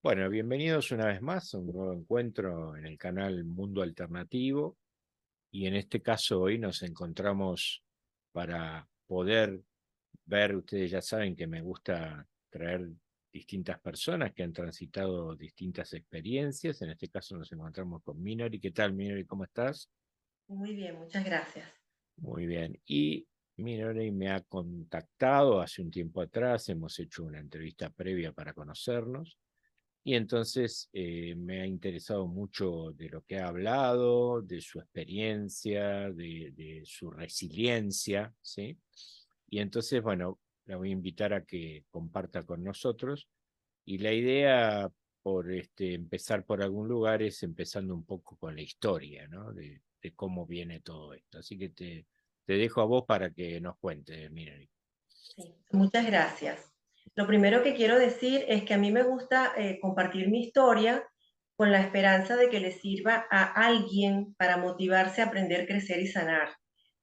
Bueno, bienvenidos una vez más a un nuevo encuentro en el canal Mundo Alternativo y en este caso hoy nos encontramos para poder ver, ustedes ya saben que me gusta traer distintas personas que han transitado distintas experiencias, en este caso nos encontramos con Minori. ¿Qué tal, Minori? ¿Cómo estás? Muy bien, muchas gracias. Muy bien. Y Minori me ha contactado hace un tiempo atrás, hemos hecho una entrevista previa para conocernos. Y entonces me ha interesado mucho de lo que ha hablado, de su experiencia, de su resiliencia, ¿sí? Y entonces, bueno, la voy a invitar a que comparta con nosotros. Y la idea, por empezar por algún lugar, es empezando un poco con la historia, ¿no? De cómo viene todo esto. Así que te dejo a vos para que nos cuentes, Mira. Sí, muchas gracias. Lo primero que quiero decir es que a mí me gusta compartir mi historia con la esperanza de que le sirva a alguien para motivarse a aprender, crecer y sanar,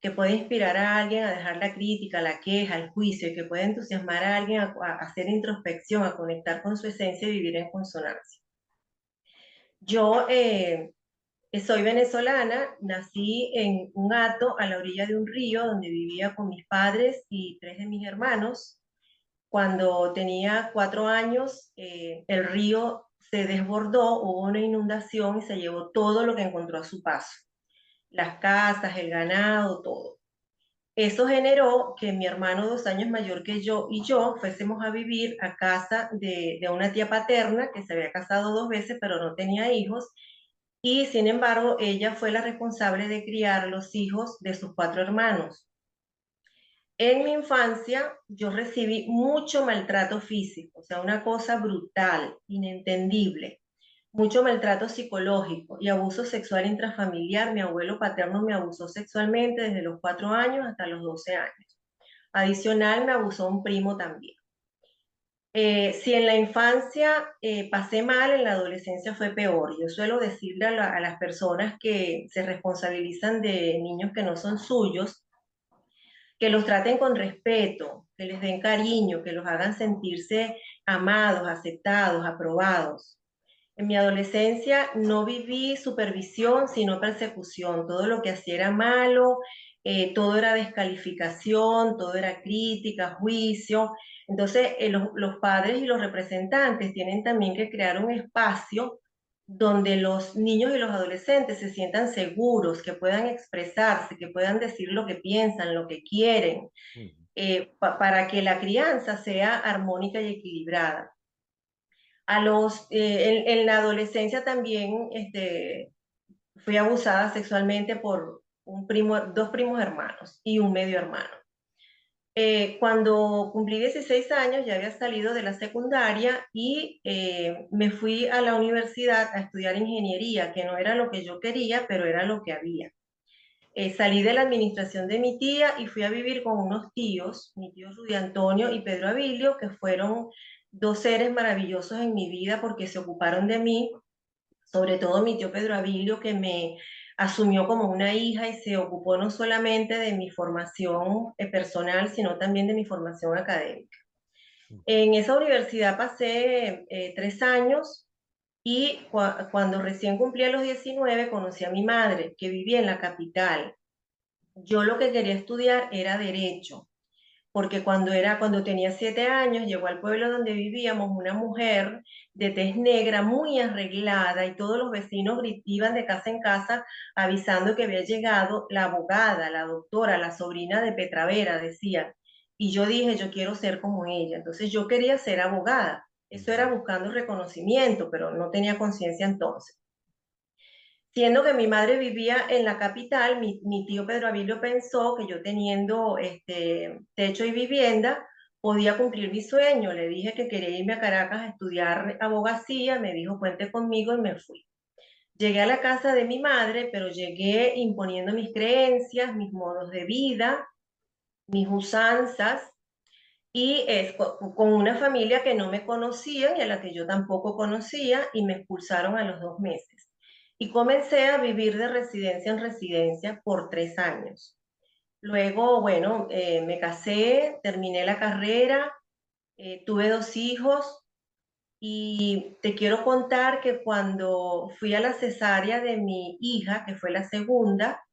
que puede inspirar a alguien a dejar la crítica, la queja, el juicio, y que puede entusiasmar a alguien a hacer introspección, a conectar con su esencia y vivir en consonancia. Yo soy venezolana, nací en un hato a la orilla de un río donde vivía con mis padres y tres de mis hermanos. Cuando tenía 4 años, el río se desbordó, hubo una inundación y se llevó todo lo que encontró a su paso, las casas, el ganado, todo. Eso generó que mi hermano 2 años mayor que yo y yo fuésemos a vivir a casa de una tía paterna que se había casado 2 veces pero no tenía hijos, y sin embargo ella fue la responsable de criar los hijos de sus 4 hermanos. En mi infancia yo recibí mucho maltrato físico, o sea, una cosa brutal, inentendible, mucho maltrato psicológico y abuso sexual intrafamiliar. Mi abuelo paterno me abusó sexualmente desde los 4 años hasta los 12 años. Adicional, me abusó un primo también. Si en la infancia pasé mal, en la adolescencia fue peor. Yo suelo decirle a las personas que se responsabilizan de niños que no son suyos, que los traten con respeto, que les den cariño, que los hagan sentirse amados, aceptados, aprobados. En mi adolescencia no viví supervisión, sino persecución. Todo lo que hacía era malo, todo era descalificación, todo era crítica, juicio. Entonces, los padres y los representantes tienen también que crear un espacio donde los niños y los adolescentes se sientan seguros, que puedan expresarse, que puedan decir lo que piensan, lo que quieren, para que la crianza sea armónica y equilibrada. En la adolescencia también fui abusada sexualmente por dos primos hermanos y un medio hermano. Cuando cumplí 16 años ya había salido de la secundaria y me fui a la universidad a estudiar ingeniería, que no era lo que yo quería, pero era lo que había. Salí de la administración de mi tía y fui a vivir con unos tíos, mi tío Rudy Antonio y Pedro Abilio, que fueron dos seres maravillosos en mi vida porque se ocuparon de mí, sobre todo mi tío Pedro Abilio, que me asumió como una hija y se ocupó no solamente de mi formación personal, sino también de mi formación académica. En esa universidad pasé 3 años y cuando recién cumplí los 19 conocí a mi madre, que vivía en la capital. Yo lo que quería estudiar era derecho, porque cuando tenía 7 años, llegó al pueblo donde vivíamos una mujer de tez negra muy arreglada y todos los vecinos iban de casa en casa avisando que había llegado la abogada, la doctora, la sobrina de Petravera, decían. Y yo dije, yo quiero ser como ella. Entonces yo quería ser abogada. Eso era buscando reconocimiento, pero no tenía conciencia entonces. Siendo que mi madre vivía en la capital, mi tío Pedro Avilio pensó que yo teniendo techo y vivienda podía cumplir mi sueño. Le dije que quería irme a Caracas a estudiar abogacía, me dijo cuente conmigo y me fui. Llegué a la casa de mi madre, pero llegué imponiendo mis creencias, mis modos de vida, mis usanzas, y con una familia que no me conocían y a la que yo tampoco conocía, y me expulsaron a los 2 meses. Y comencé a vivir de residencia en residencia por 3 años. Luego, bueno, me casé, terminé la carrera, tuve 2 hijos Y te quiero contar que cuando fui a la cesárea de mi hija, que fue la segunda,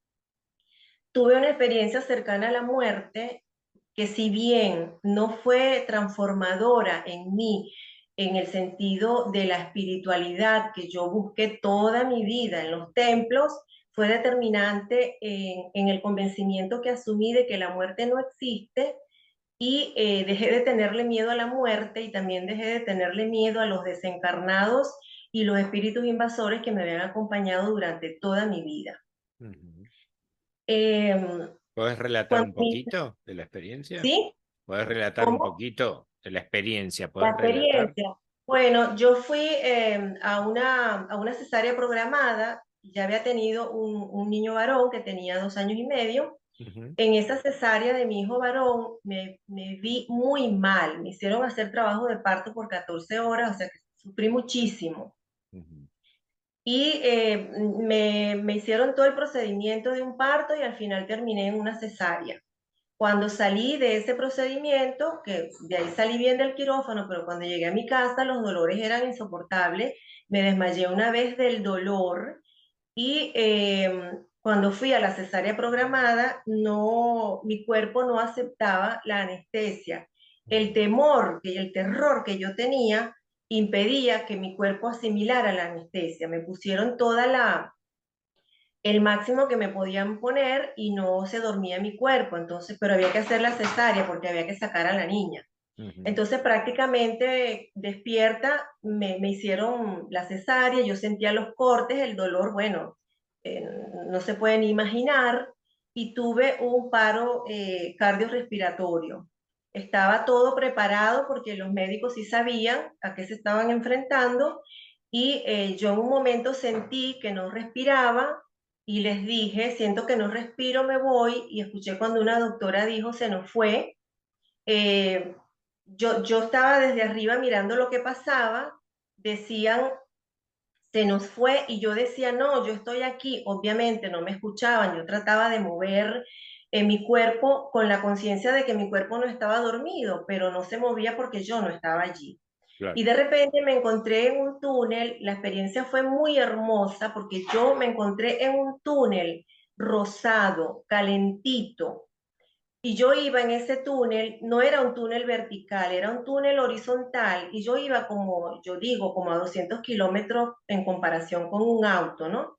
tuve una experiencia cercana a la muerte que si bien no fue transformadora en mí, en el sentido de la espiritualidad que yo busqué toda mi vida en los templos, fue determinante en el convencimiento que asumí de que la muerte no existe y dejé de tenerle miedo a la muerte y también dejé de tenerle miedo a los desencarnados y los espíritus invasores que me habían acompañado durante toda mi vida. Ujú. Eh, ¿Podés relatar cuando, un poquito de la experiencia? ¿Sí? ¿Podés relatar un ¿Cómo? poquito de la experiencia? La ¿Podés relatar? experiencia. Bueno, yo fui a una cesárea programada, ya había tenido un niño varón que tenía 2 años y medio. Ujú, En esa cesárea de mi hijo varón me vi muy mal, me hicieron hacer trabajo de parto por 14 horas, o sea que sufrí muchísimo. ujú. Y me hicieron todo el procedimiento de un parto y al final terminé en una cesárea. Cuando salí de ese procedimiento, que de ahí salí bien del quirófano, pero cuando llegué a mi casa los dolores eran insoportables, me desmayé una vez del dolor y cuando fui a la cesárea programada, no, mi cuerpo no aceptaba la anestesia. El Ujú. temor, el terror que yo tenía impedía que mi cuerpo asimilara la anestesia. Me pusieron el máximo que me podían poner y no se dormía mi cuerpo, entonces, pero había que hacer la cesárea porque había que sacar a la niña. Ujú. Entonces prácticamente despierta, me hicieron la cesárea, yo sentía los cortes, el dolor, bueno, eh, no se pueden imaginar, y tuve un paro cardiorrespiratorio. Estaba todo preparado porque los médicos sí sabían a qué se estaban enfrentando y yo en un momento sentí que no respiraba y les dije, siento que no respiro, me voy, y escuché cuando una doctora dijo, se nos fue. eh, yo estaba desde arriba mirando lo que pasaba, decían, se nos fue, y yo decía, no, yo estoy aquí, obviamente no me escuchaban, yo trataba de mover mi cuerpo con la conciencia de que mi cuerpo no estaba dormido, pero no se movía porque yo no estaba allí. Claro. Y de repente me encontré en un túnel, la experiencia fue muy hermosa porque yo me encontré en un túnel rosado, calentito, y yo iba en ese túnel, no era un túnel vertical, era un túnel horizontal, y yo iba como, yo digo, como a 200 kilómetros en comparación con un auto, ¿no?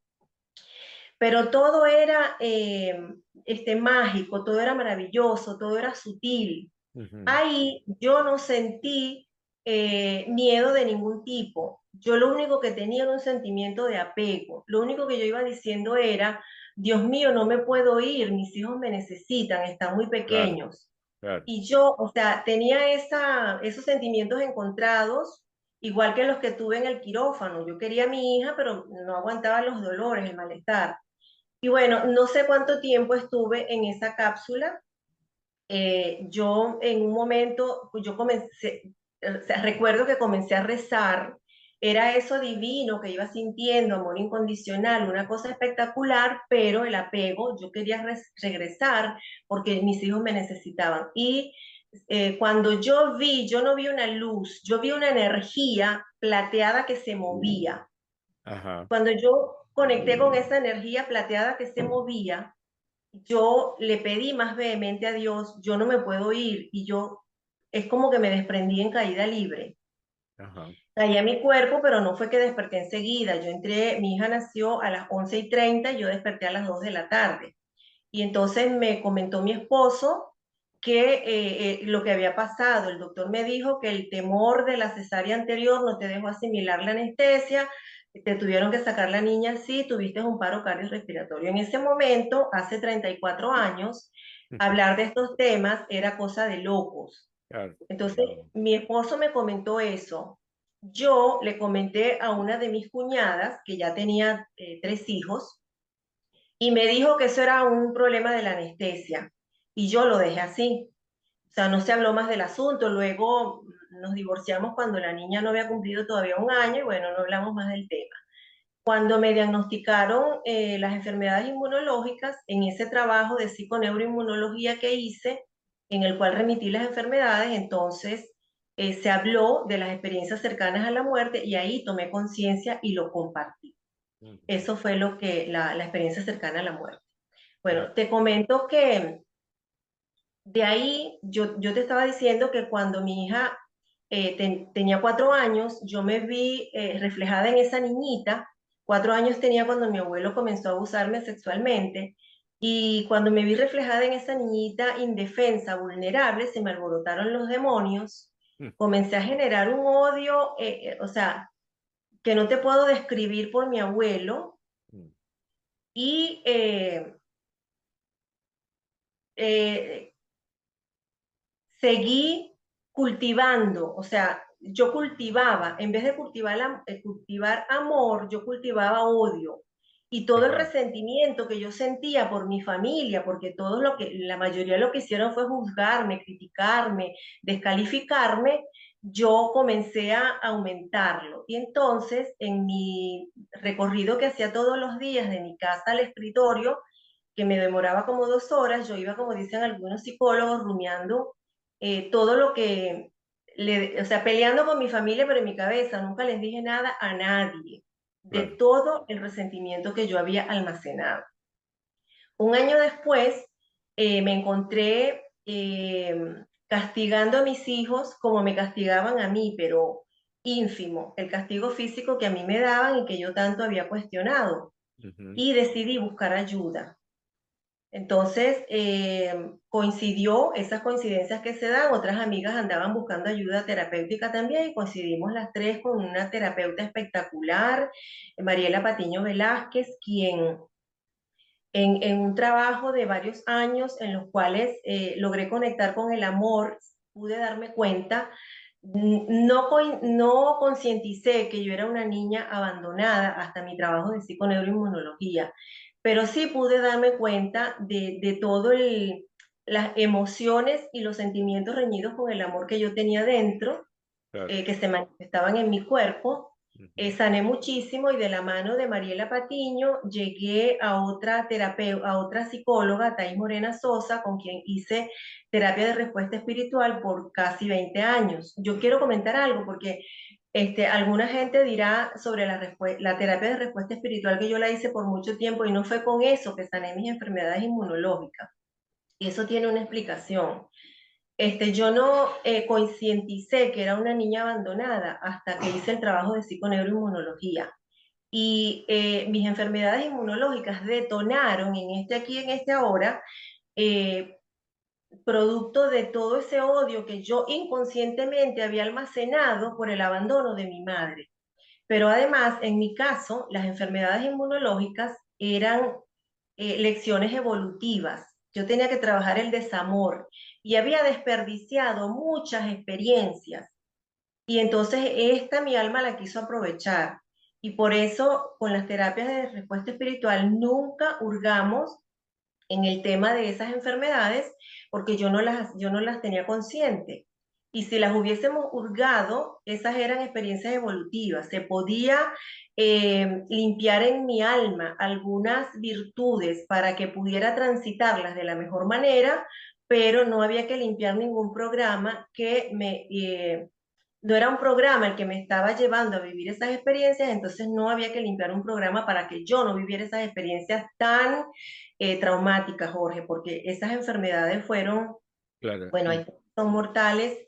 Pero todo era mágico, todo era maravilloso, todo era sutil. Ujú. Ahí yo no sentí miedo de ningún tipo. Yo lo único que tenía era un sentimiento de apego. Lo único que yo iba diciendo era, Dios mío, no me puedo ir, mis hijos me necesitan, están muy Claro, pequeños. claro. Y yo, o sea, tenía esos sentimientos encontrados, igual que los que tuve en el quirófano. Yo quería a mi hija, pero no aguantaba los dolores, el malestar. Y bueno, no sé cuánto tiempo estuve en esa cápsula. Yo en un momento, yo comencé, o sea, recuerdo que comencé a rezar, era eso divino que iba sintiendo, amor incondicional, una cosa espectacular, pero el apego, yo quería regresar porque mis hijos me necesitaban. Y cuando yo vi, yo no vi una luz, yo vi una energía plateada que se movía. Ajá. Cuando yo conecté con esa energía plateada que se movía, yo le pedí más vehemente a Dios, yo no me puedo ir, y yo es como que me desprendí en caída libre. Ajá. Caí a mi cuerpo, pero no fue que desperté enseguida. Yo entré, mi hija nació a las 11:30 y yo desperté a las 2 de la tarde. Y entonces me comentó mi esposo que lo que había pasado. El doctor me dijo que el temor de la cesárea anterior no te dejó asimilar la anestesia, te tuvieron que sacar la niña así, tuviste un paro cardiorrespiratorio. En ese momento, hace 34 años, Ujú. hablar de estos temas era cosa de locos. Claro. Entonces, mi esposo me comentó eso. Yo le comenté a una de mis cuñadas, que ya tenía 3 hijos, y me dijo que eso era un problema de la anestesia. Y yo lo dejé así. O sea, no se habló más del asunto. Luego nos divorciamos cuando la niña no había cumplido todavía un año y bueno, no hablamos más del tema. Cuando me diagnosticaron las enfermedades inmunológicas, en ese trabajo de psiconeuroinmunología que hice, en el cual remití las enfermedades, entonces se habló de las experiencias cercanas a la muerte y ahí tomé conciencia y lo compartí. Ujú. Eso fue lo que la experiencia cercana a la muerte. Claro. Bueno, te comento que de ahí yo te estaba diciendo que cuando mi hija tenía 4 años, yo me vi reflejada en esa niñita. 4 años tenía cuando mi abuelo comenzó a abusarme sexualmente. Y cuando me vi reflejada en esa niñita indefensa, vulnerable, se me alborotaron los demonios. Mm, Comencé a generar un odio, o sea, que no te puedo describir por mi abuelo. mm. Y eh, seguí cultivando, o sea, yo cultivaba, en vez de cultivar amor, yo cultivaba odio. Y todo el Ajá, resentimiento que yo sentía por mi familia, porque todo lo que, la mayoría lo que hicieron fue juzgarme, criticarme, descalificarme, yo comencé a aumentarlo. Y entonces, en mi recorrido que hacía todos los días de mi casa al escritorio, que me demoraba como 2 horas, yo iba, como dicen algunos psicólogos, rumiando todo lo que, o sea, peleando con mi familia, pero en mi cabeza nunca les dije nada a nadie de claro. todo el resentimiento que yo había almacenado. Un año después me encontré castigando a mis hijos como me castigaban a mí, pero ínfimo, el castigo físico que a mí me daban y que yo tanto había cuestionado. Ujú. Y decidí buscar ayuda. Entonces, coincidió esas coincidencias que se dan, otras amigas andaban buscando ayuda terapéutica también y coincidimos las tres con una terapeuta espectacular, Mariela Patiño Velázquez, quien en un trabajo de varios años en los cuales logré conectar con el amor, pude darme cuenta, no concienticé que yo era una niña abandonada hasta mi trabajo de psiconeuroinmunología, pero sí pude darme cuenta de todo las emociones y los sentimientos reñidos con el amor que yo tenía dentro, Claro. que se manifestaban en mi cuerpo. Ujú. Sané muchísimo y de la mano de Mariela Patiño llegué a otra terapeuta, a otra psicóloga, Thais Morena Sosa, con quien hice terapia de respuesta espiritual por casi 20 años. Yo quiero comentar algo porque alguna gente dirá sobre la terapia de respuesta espiritual que yo la hice por mucho tiempo y no fue con eso que sané mis enfermedades inmunológicas. Y eso tiene una explicación. Yo no concienticé que era una niña abandonada hasta que hice el trabajo de psiconeuroinmunología. Y mis enfermedades inmunológicas detonaron en este aquí, en este ahora, eh, producto de todo ese odio que yo inconscientemente había almacenado por el abandono de mi madre. Pero además, en mi caso, las enfermedades inmunológicas eran lecciones evolutivas. Yo tenía que trabajar el desamor y había desperdiciado muchas experiencias. Y entonces esta mi alma la quiso aprovechar. Y por eso con las terapias de respuesta espiritual nunca hurgamos en el tema de esas enfermedades porque yo no las tenía consciente. Y si las hubiésemos hurgado, esas eran experiencias evolutivas. Se podía limpiar en mi alma algunas virtudes para que pudiera transitarlas de la mejor manera, pero no había que limpiar ningún programa no era un programa el que me estaba llevando a vivir esas experiencias, entonces no había que limpiar un programa para que yo no viviera esas experiencias tan traumáticas, Jorge, porque esas enfermedades fueron, Claro. bueno, Y son mortales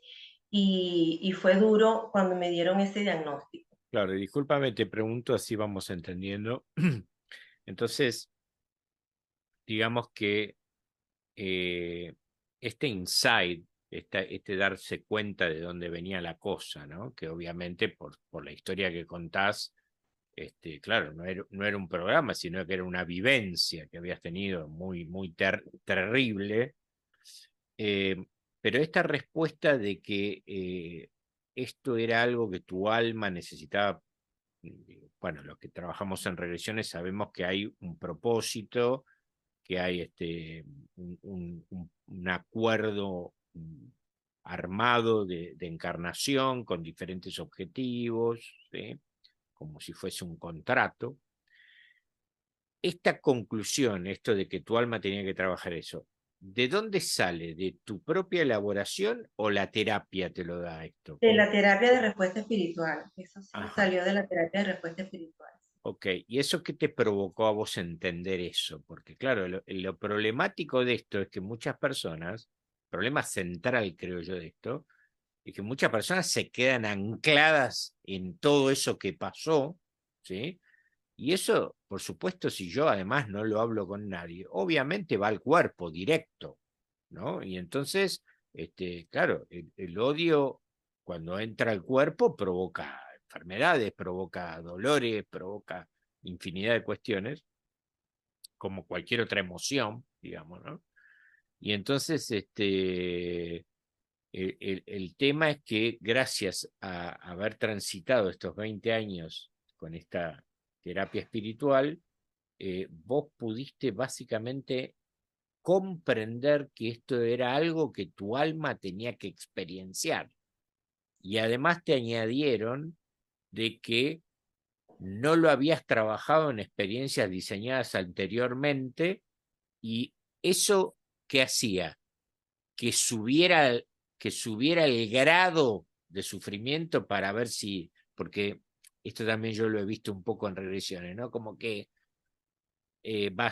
y fue duro cuando me dieron ese diagnóstico. claro, y discúlpame, te pregunto así vamos entendiendo. Entonces, digamos que eh, este insight, este darse cuenta de dónde venía la cosa, ¿no? Que obviamente por la historia que contás, claro, no era un programa, sino que era una vivencia que habías tenido muy, muy terrible. Eh, pero esta respuesta de que esto era algo que tu alma necesitaba, bueno, los que trabajamos en regresiones sabemos que hay un propósito, que hay un acuerdo armado de encarnación con diferentes objetivos, ¿sí? Como si fuese un contrato. Esta conclusión, esto de que tu alma tenía que trabajar eso, ¿de dónde sale? ¿De tu propia elaboración o la terapia te lo da esto? De la terapia de respuesta espiritual. Eso sí Ajá, salió de la terapia de respuesta espiritual. ok. ¿Y eso qué te provocó a vos entender eso? Porque claro, lo problemático de esto es que muchas personas, problema central creo yo de esto, es que muchas personas se quedan ancladas en todo eso que pasó, ¿sí? Y eso, por supuesto, si yo además no lo hablo con nadie, obviamente va al cuerpo directo, ¿no? Y entonces, claro, el odio cuando entra al cuerpo provoca enfermedades, provoca dolores, provoca infinidad de cuestiones, como cualquier otra emoción, digamos, ¿no? Y entonces, el tema es que gracias a haber transitado estos 20 años con esta terapia espiritual, vos pudiste básicamente comprender que esto era algo que tu alma tenía que experienciar. Y además te añadieron de que no lo habías trabajado en experiencias diseñadas anteriormente y eso que hacía que subiera el grado de sufrimiento para ver si, porque esto también yo lo he visto un poco en regresiones, ¿no? Como que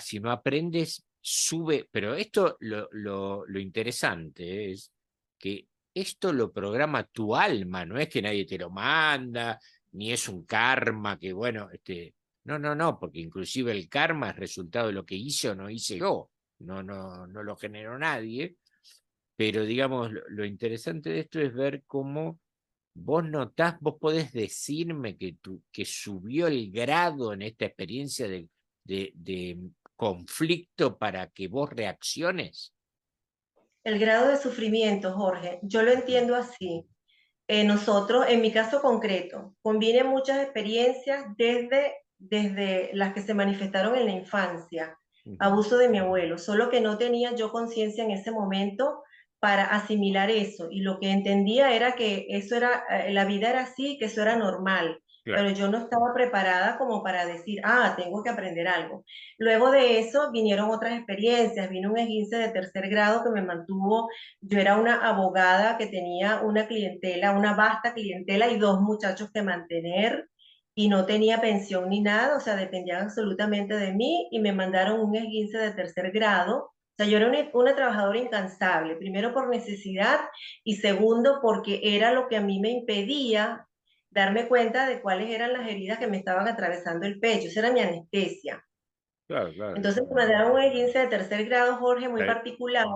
si no aprendes, sube, pero esto lo interesante es que esto lo programa tu alma, no es que nadie te lo manda, ni es un karma que, bueno, no, no, no, porque inclusive el karma es resultado de lo que hice o no hice yo, no lo generó nadie, pero digamos, lo interesante de esto es ver cómo vos notás, vos podés decirme que subió el grado en esta experiencia de conflicto para que vos reacciones. El grado de sufrimiento, Jorge, yo lo Ujú, entiendo así. Nosotros, en mi caso concreto, conviene muchas experiencias desde las que se manifestaron en la infancia, ujú. abuso de mi abuelo, solo que no tenía yo conciencia en ese momento para asimilar eso y lo que entendía era que eso era, la vida era así, que eso era normal, Claro, pero yo no estaba preparada como para decir, tengo que aprender algo. Luego de eso vinieron otras experiencias, vino un esguince de tercer grado que me mantuvo. Yo era una abogada que tenía una clientela, una vasta clientela y dos muchachos que mantener y no tenía pensión ni nada, o sea, dependían absolutamente de mí y me mandaron un esguince de tercer grado. O sea, yo era una trabajadora incansable, primero por necesidad y segundo porque era lo que a mí me impedía darme cuenta de cuáles eran las heridas que me estaban atravesando el pecho. Esa era mi anestesia. claro, claro. Entonces me mandaron un esguince de tercer grado, Jorge, muy Eh, particular,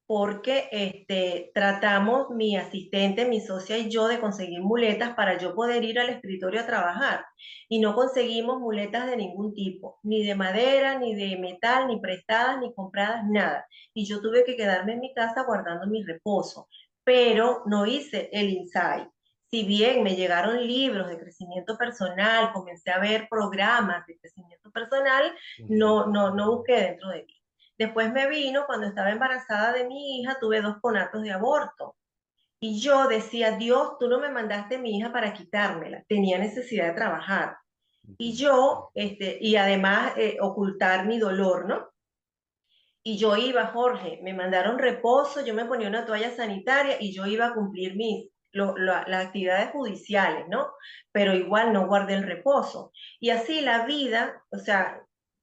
porque tratamos mi asistente, mi socia y yo de conseguir muletas para yo poder ir al escritorio a trabajar. Y no conseguimos muletas de ningún tipo, ni de madera, ni de metal, ni prestadas, ni compradas, nada. Y yo tuve que quedarme en mi casa guardando mi reposo, pero no hice el insight. Si bien me llegaron libros de crecimiento personal, comencé a ver programas de crecimiento personal, ujú. no busqué dentro de mí. Después me vino, cuando estaba embarazada de mi hija, tuve dos conatos de aborto. Y yo decía, Dios, tú no me mandaste a mi hija para quitármela. Tenía necesidad de trabajar. Y yo, y además ocultar mi dolor, ¿no? Y yo iba, Jorge, me mandaron reposo, yo me ponía una toalla sanitaria y yo iba a cumplir las actividades judiciales, ¿no? Pero igual no guardé el reposo. Y así la vida, o sea,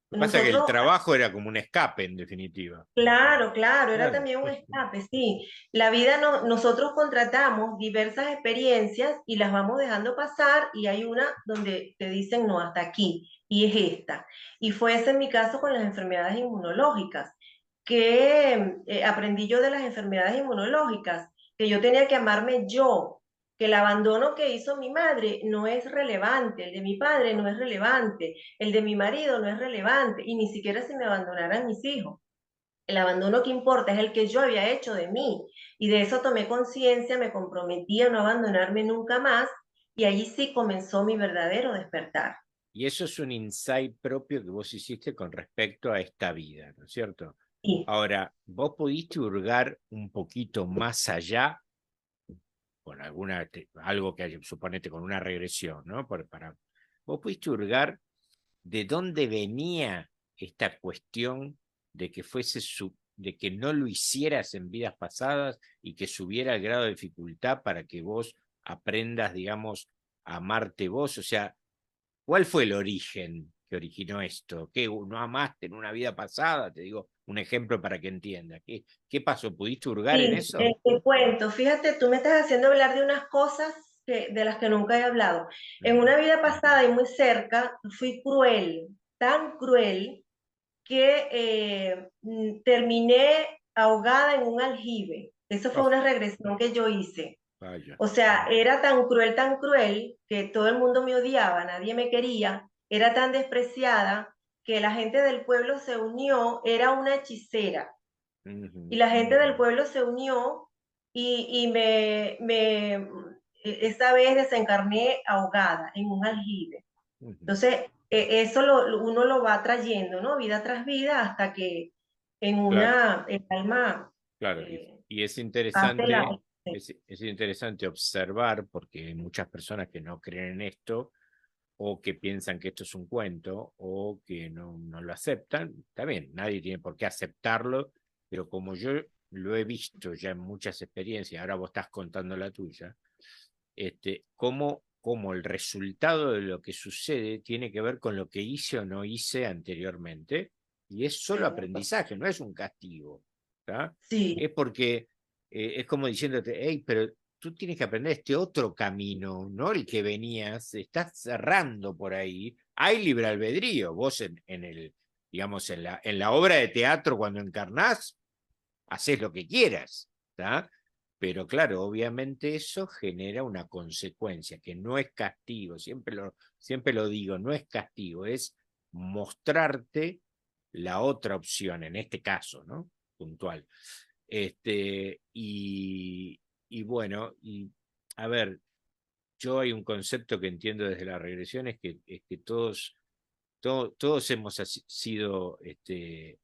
Lo que pasa es que el nosotros. trabajo era como un escape, en definitiva. Claro, claro, era Claro. también un escape, sí. La vida no, nosotros contratamos diversas experiencias y las vamos dejando pasar y hay una donde te dicen no, hasta aquí, y es esta. Y fue ese en mi caso con las enfermedades inmunológicas, que aprendí yo de las enfermedades inmunológicas, que yo tenía que amarme yo, que el abandono que hizo mi madre no es relevante, el de mi padre no es relevante, el de mi marido no es relevante, y ni siquiera si me abandonaran mis hijos. El abandono que importa es el que yo había hecho de mí. Y de eso tomé conciencia, me comprometí a no abandonarme nunca más y allí sí comenzó mi verdadero despertar. Y eso es un insight propio que vos hiciste con respecto a esta vida, ¿no es cierto? Sí, Ahora, vos pudiste hurgar un poquito más allá con algo que suponete con una regresión, ¿no? Vos pudiste hurgar de dónde venía esta cuestión de que fuese de que no lo hicieras en vidas pasadas y que subiera el grado de dificultad para que vos aprendas, digamos, a amarte vos? O sea, ¿cuál fue el origen que originó esto? ¿Qué no amaste en una vida pasada? Te digo un ejemplo para que entiendas. ¿Qué pasó? ¿Pudiste hurgar en Sí, eso? te cuento, fíjate, tú me estás haciendo hablar de unas cosas de las que nunca he hablado. En una vida pasada y muy cerca, fui cruel, tan cruel, que terminé ahogada en un aljibe. Eso fue Oh, una regresión que yo hice. vaya. O sea, era tan cruel, que todo el mundo me odiaba, nadie me quería, era tan despreciada que la gente del pueblo se unió, era una hechicera. Y Ujú, la gente del pueblo se unió y esta vez desencarné ahogada en un aljibe. ujú. Entonces, eso uno lo va trayendo, ¿no? Vida tras vida, hasta que Claro, el alma claro. eh, Y es hace la... interesante, es interesante observar, porque hay muchas personas que no creen en esto, o que piensan que esto es un cuento, o que no lo aceptan. Está bien, nadie tiene por qué aceptarlo, pero como yo lo he visto ya en muchas experiencias, ahora vos estás contando la tuya, cómo el resultado de lo que sucede tiene que ver con lo que hice o no hice anteriormente, y es solo aprendizaje, no es un castigo. ¿Tá? Sí, Es porque es como diciéndote, hey, pero tú tienes que aprender este otro camino, no el que venías, estás cerrando por ahí, hay libre albedrío, vos digamos, en la obra de teatro cuando encarnás, haces lo que quieras, ¿tá? Pero claro, obviamente eso genera una consecuencia, que no es castigo, siempre lo digo, no es castigo, es mostrarte la otra opción, en este caso, ¿no? Puntual. Y bueno, a ver, yo hay un concepto que entiendo desde la regresión, es que todos hemos sido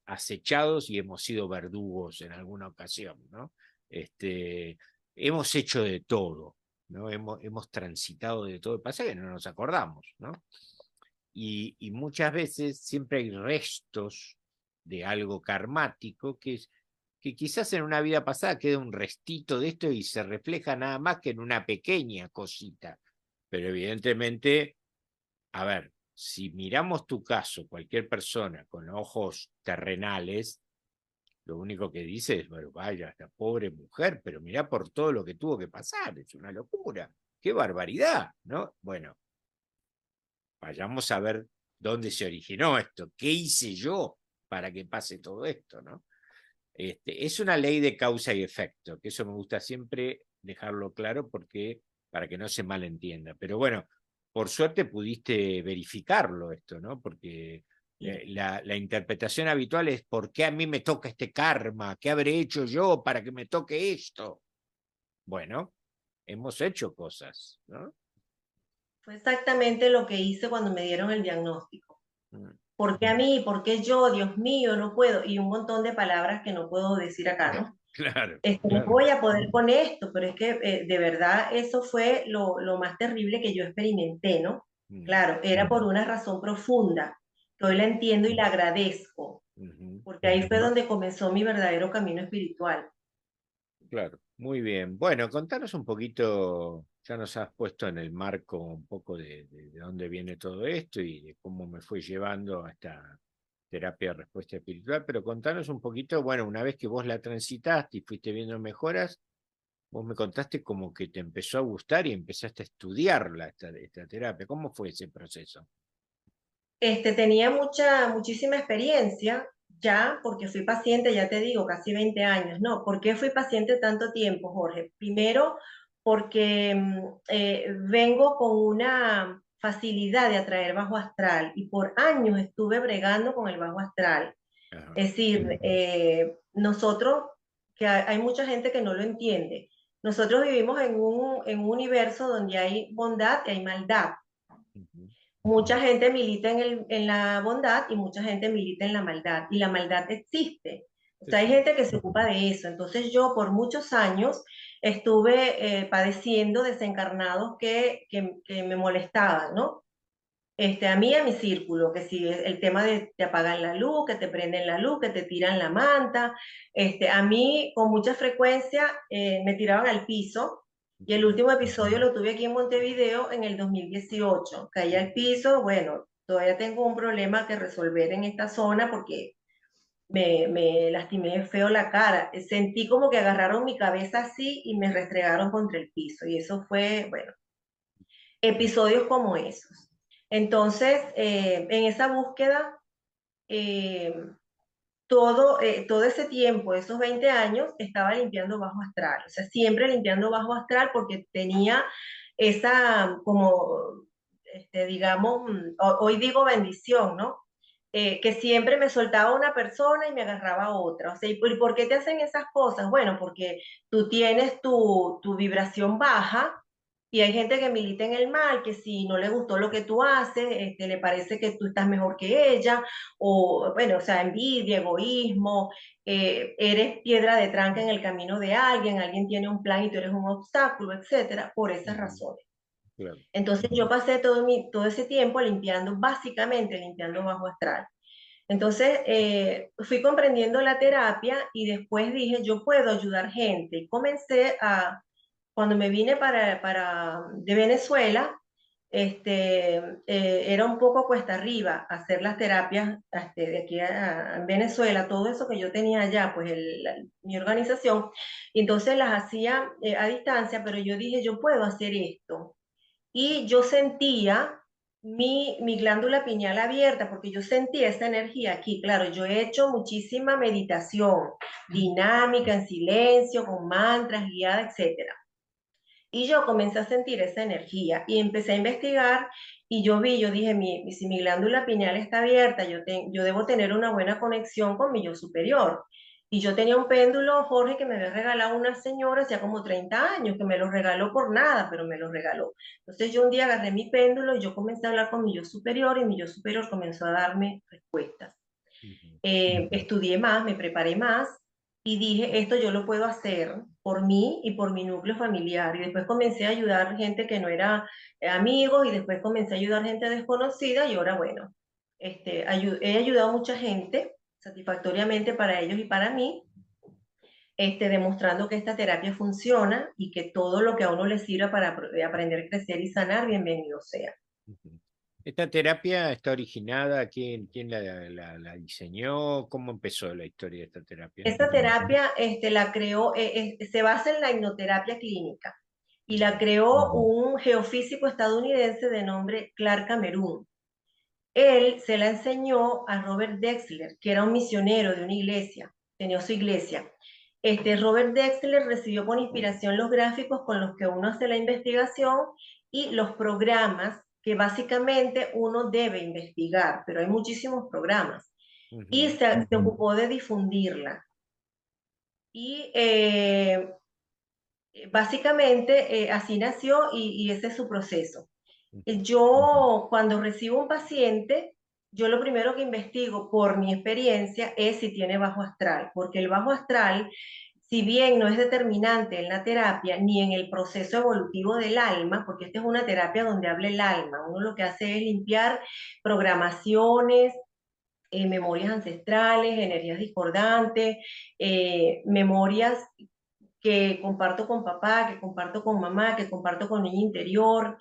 acechados y hemos sido verdugos en alguna ocasión, ¿no? Este, hemos hecho de todo, ¿no? Hemos transitado de todo. Pasa que no nos acordamos, ¿no? Y muchas veces siempre hay restos de algo karmático que quizás en una vida pasada queda un restito de esto y se refleja nada más que en una pequeña cosita. Pero evidentemente, a ver, si miramos tu caso, cualquier persona con ojos terrenales, lo único que dice es, bueno, vaya, esta pobre mujer, pero mirá por todo lo que tuvo que pasar, es una locura, qué barbaridad, ¿no? Bueno, vayamos a ver dónde se originó esto, qué hice yo para que pase todo esto, ¿no? Es una ley de causa y efecto, que eso me gusta siempre dejarlo claro porque para que no se malentienda. Pero bueno, por suerte pudiste verificarlo esto, ¿no? Porque sí. la interpretación habitual es ¿por qué a mí me toca este karma? ¿Qué habré hecho yo para que me toque esto? Bueno, hemos hecho cosas, ¿no? Fue exactamente lo que hice cuando me dieron el diagnóstico. Mm. ¿Por qué a mí? ¿Por qué yo? Dios mío, no puedo. Y un montón de palabras que no puedo decir acá, ¿no? Claro, No claro. voy a poder con esto, pero es que de verdad eso fue lo más terrible que yo experimenté, ¿no? Mm. Claro, era por una razón profunda, que hoy la Claro. entiendo y la agradezco, Ujú. porque ahí fue donde comenzó mi verdadero camino espiritual. Claro, muy bien. Bueno, contanos un poquito, ya nos has puesto en el marco un poco de dónde viene todo esto y de cómo me fue llevando a esta terapia de respuesta espiritual, pero contanos un poquito, bueno, una vez que vos la transitaste y fuiste viendo mejoras, vos me contaste como que te empezó a gustar y empezaste a estudiarla, esta terapia. ¿Cómo fue ese proceso? Tenía muchísima experiencia ya, porque fui paciente, ya te digo, casi 20 años, ¿no? ¿Por qué fui paciente tanto tiempo, Jorge? Primero, porque vengo con una facilidad de atraer bajo astral y por años estuve bregando con el bajo astral. Ajá. Es decir, nosotros, que hay mucha gente que no lo entiende, nosotros vivimos en un universo donde hay bondad y hay maldad. Ujú. Mucha gente milita en la bondad y mucha gente milita en la maldad. Y la maldad existe. O Sí, sea, hay sí. gente que se ocupa de eso. Entonces yo por muchos años estuve padeciendo desencarnados que me molestaban, ¿no? A mí y a mi círculo, que si es el tema de te apagan la luz, que te prenden la luz, que te tiran la manta, a mí con mucha frecuencia me tiraban al piso, y el último episodio lo tuve aquí en Montevideo en el 2018. Caí al piso, bueno, todavía tengo un problema que resolver en esta zona porque me lastimé feo la cara. Sentí como que agarraron mi cabeza así y me restregaron contra el piso, y eso fue, bueno, episodios como esos. Entonces, en esa búsqueda, eh, todo ese tiempo, esos 20 años, estaba limpiando bajo astral. O sea, siempre limpiando bajo astral porque tenía esa, como, digamos, hoy digo bendición, ¿no? Que siempre me soltaba una persona y me agarraba otra. O sea, ¿y por qué te hacen esas cosas? Bueno, porque tú tienes tu vibración baja y hay gente que milita en el mal, que si no le gustó lo que tú haces, le parece que tú estás mejor que ella, o bueno, o sea, envidia, egoísmo, eres piedra de tranca en el camino de alguien, alguien tiene un plan y tú eres un obstáculo, etcétera, por esas razones. Claro. Entonces yo pasé todo ese tiempo limpiando, básicamente limpiando bajo astral. Entonces fui comprendiendo la terapia y después dije, yo puedo ayudar gente. Y comencé a, cuando me vine de Venezuela, era un poco cuesta arriba hacer las terapias de aquí a Venezuela, todo eso que yo tenía allá, pues mi organización, y entonces las hacía a distancia, pero yo dije, yo puedo hacer esto. Y yo sentía mi glándula pineal abierta, porque yo sentía esa energía aquí. Claro, yo he hecho muchísima meditación dinámica, en silencio, con mantras, guiada, etcétera. Y yo comencé a sentir esa energía y empecé a investigar y yo dije, si mi glándula pineal está abierta, yo debo tener una buena conexión con mi yo superior. Y yo tenía un péndulo, Jorge, que me había regalado una señora hacía como 30 años, que me lo regaló por nada, pero me lo regaló. Entonces yo un día agarré mi péndulo y yo comencé a hablar con mi yo superior y mi yo superior comenzó a darme respuestas. Estudié más, me preparé más y dije, esto yo lo puedo hacer por mí y por mi núcleo familiar. Y después comencé a ayudar gente que no era amigos y después comencé a ayudar gente desconocida y ahora, bueno, he ayudado a mucha gente satisfactoriamente para ellos y para mí, demostrando que esta terapia funciona y que todo lo que a uno le sirva para aprender, crecer y sanar, bienvenido sea. ¿Esta terapia está originada? ¿Quién la diseñó? ¿Cómo empezó la historia de esta terapia? Esta terapia la creó, se basa en la hipnoterapia clínica y la creó un geofísico estadounidense de nombre Clark Cameron. Él se la enseñó a Robert Dexler, que era un misionero de una iglesia, tenía su iglesia. Robert Dexler recibió con inspiración los gráficos con los que uno hace la investigación y los programas que básicamente uno debe investigar, pero hay muchísimos programas. Y se ocupó de difundirla. Y básicamente así nació y ese es su proceso. Yo cuando recibo un paciente, yo lo primero que investigo por mi experiencia es si tiene bajo astral, porque el bajo astral, si bien no es determinante en la terapia ni en el proceso evolutivo del alma, porque esta es una terapia donde habla el alma, uno lo que hace es limpiar programaciones, memorias ancestrales, energías discordantes, memorias que comparto con papá, que comparto con mamá, que comparto con niño interior,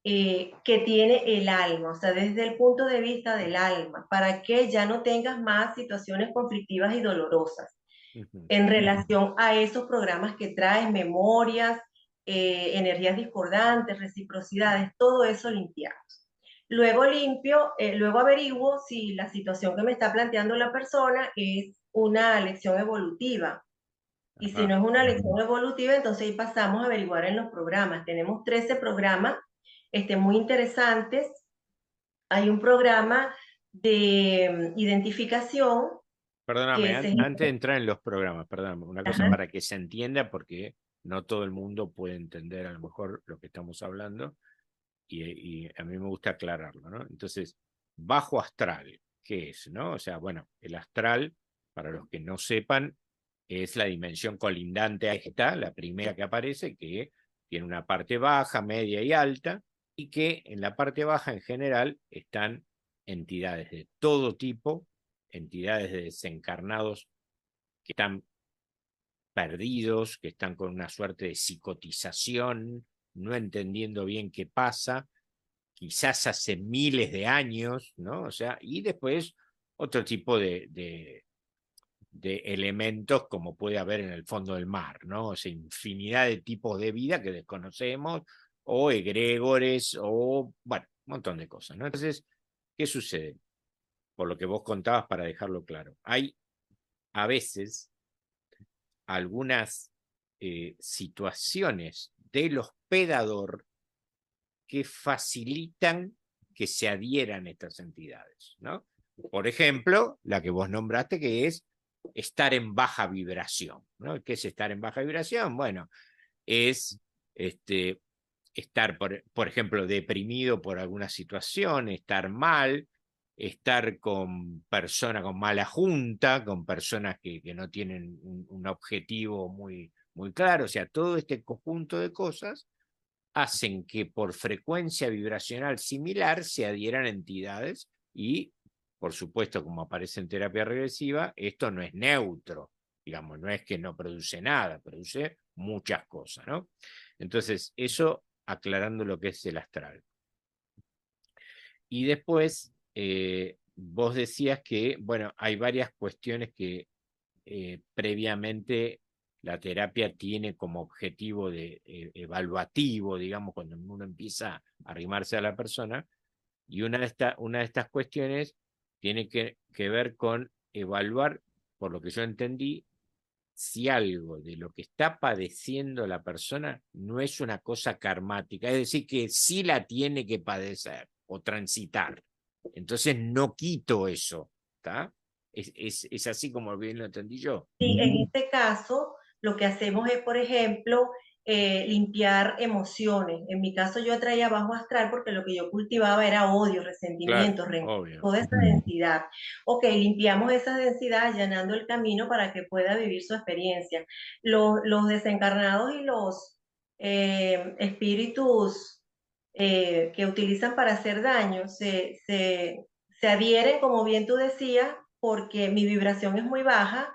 que tiene el alma, o sea, desde el punto de vista del alma, para que ya no tengas más situaciones conflictivas y dolorosas en relación a esos programas que traes, memorias, energías discordantes, reciprocidades, todo eso limpiamos. Luego limpio, luego averiguo si la situación que me está planteando la persona es una lección evolutiva, y si no Ajá. es una lección evolutiva, entonces ahí pasamos a averiguar en los programas. Tenemos 13 programas muy interesantes. Hay un programa de identificación Perdóname, que se... antes de entrar en los programas, perdóname, una cosa Ajá. para que se entienda, porque no todo el mundo puede entender a lo mejor lo que estamos hablando, y a mí me gusta aclararlo, ¿no? Entonces, bajo astral, ¿qué es, no? O sea, bueno, el astral, para los que no sepan, es la dimensión colindante a esta, la primera que aparece, que tiene una parte baja, media y alta, y que en la parte baja en general están entidades de todo tipo, entidades de desencarnados que están perdidos, que están con una suerte de psicotización, no entendiendo bien qué pasa, quizás hace miles de años, ¿no? O sea, y después otro tipo de elementos como puede haber en el fondo del mar, ¿no? O sea, infinidad de tipos de vida que desconocemos, o egregores, o, bueno, un montón de cosas, ¿no? Entonces, ¿qué sucede? Por lo que vos contabas, para dejarlo claro, hay a veces algunas situaciones del hospedador que facilitan que se adhieran estas entidades, ¿no? Por ejemplo, la que vos nombraste, que es estar en baja vibración, ¿no? ¿Qué es estar en baja vibración? Bueno, es estar, por ejemplo, deprimido por alguna situación, estar mal, estar con personas con mala junta, con personas que no tienen un objetivo muy claro, o sea, todo este conjunto de cosas hacen que por frecuencia vibracional similar se adhieran entidades y, por supuesto, como aparece en terapia regresiva, esto no es neutro, digamos, no es que no produce nada, produce muchas cosas, ¿no? Entonces, eso aclarando lo que es el astral. Y después, vos decías que, bueno, hay varias cuestiones que previamente la terapia tiene como objetivo evaluativo, digamos, cuando uno empieza a arrimarse a la persona, y una de estas cuestiones tiene que ver con evaluar, por lo que yo entendí, si algo de lo que está padeciendo la persona no es una cosa karmática, es decir, que sí la tiene que padecer o transitar. Entonces no quito eso, ¿está? Es así como bien lo entendí yo. Sí, en este caso, lo que hacemos es, por ejemplo, limpiar emociones. En mi caso, yo traía bajo astral porque lo que yo cultivaba era odio, Claro, resentimiento, rencor, obvio. toda esa densidad. Ok, limpiamos esa densidad allanando el camino para que pueda vivir su experiencia. Los desencarnados y los espíritus que utilizan para hacer daño se adhieren, como bien tú decías, porque mi vibración es muy baja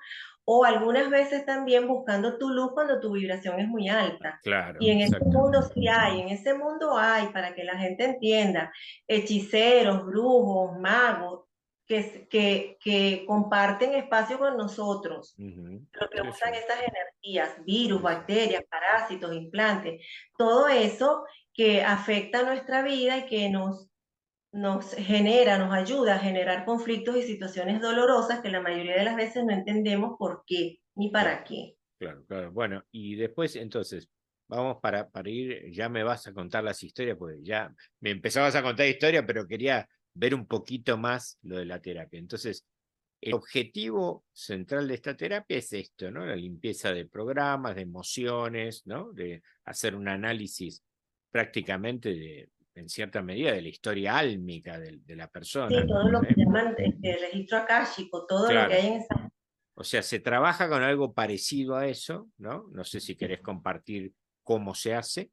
o algunas veces también buscando tu luz cuando tu vibración es muy alta. Claro, Y en ese exacto. mundo sí hay, en ese mundo hay, para que la gente entienda, hechiceros, brujos, magos, que comparten espacio con nosotros, Ujú. lo que Sí, usan sí, esas energías, virus, sí, sí. bacterias, parásitos, implantes, todo eso que afecta nuestra vida y que nos genera, nos ayuda a generar conflictos y situaciones dolorosas que la mayoría de las veces no entendemos por qué ni Claro, para qué. claro, claro. Bueno, y después entonces, vamos para ir, ya me vas a contar las historias, porque ya me empezabas a contar historias, pero quería ver un poquito más lo de la terapia. Entonces, el objetivo central de esta terapia es esto, ¿no? La limpieza de programas, de emociones, ¿no? De hacer un análisis prácticamente en cierta medida, de la historia álmica de la Sí, persona, todo lo ¿sí? que llaman registro akáshico, todo lo que Claro. hay en esa... O sea, se trabaja con algo parecido a eso, ¿no? No sé si querés compartir cómo se hace,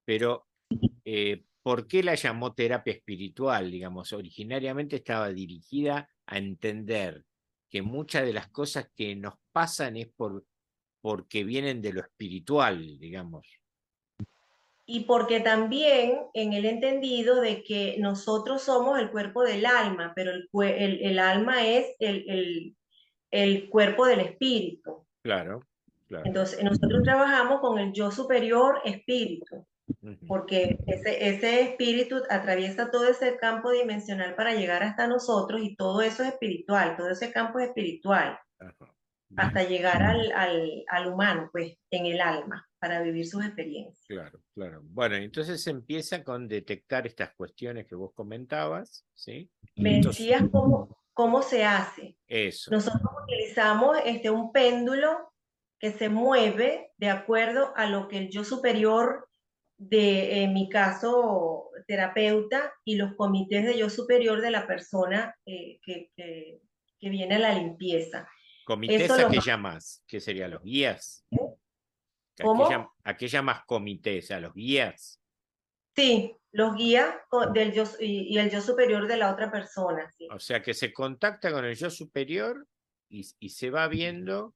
pero ¿por qué la llamó terapia espiritual? Digamos, originariamente estaba dirigida a entender que muchas de las cosas que nos pasan es porque vienen de lo espiritual, digamos. Y porque también en el entendido de que nosotros somos el cuerpo del alma, pero el alma es el cuerpo del espíritu. Claro, claro. Entonces, nosotros trabajamos con el yo superior espíritu, Ujú. porque ese espíritu atraviesa todo ese campo dimensional para llegar hasta nosotros y todo eso es espiritual, todo ese campo es espiritual, Ajá. Bien. hasta llegar al humano, pues, en el alma, para vivir sus experiencias. Claro, claro. Bueno, entonces se empieza con detectar estas cuestiones que vos comentabas, ¿sí? Me Estos, decías cómo se hace. eso. Nosotros utilizamos un péndulo que se mueve de acuerdo a lo que el yo superior de, en mi caso, terapeuta, y los comités de yo superior de la persona que viene a la limpieza. Eso Comités, ¿a lo qué llamas? ¿Qué serían los guías? ¿Cómo? A qué llamas comités? ¿A los guías? Sí, los guía del yo, y el yo superior de la otra persona, ¿sí? O sea que se contacta con el yo superior y se va viendo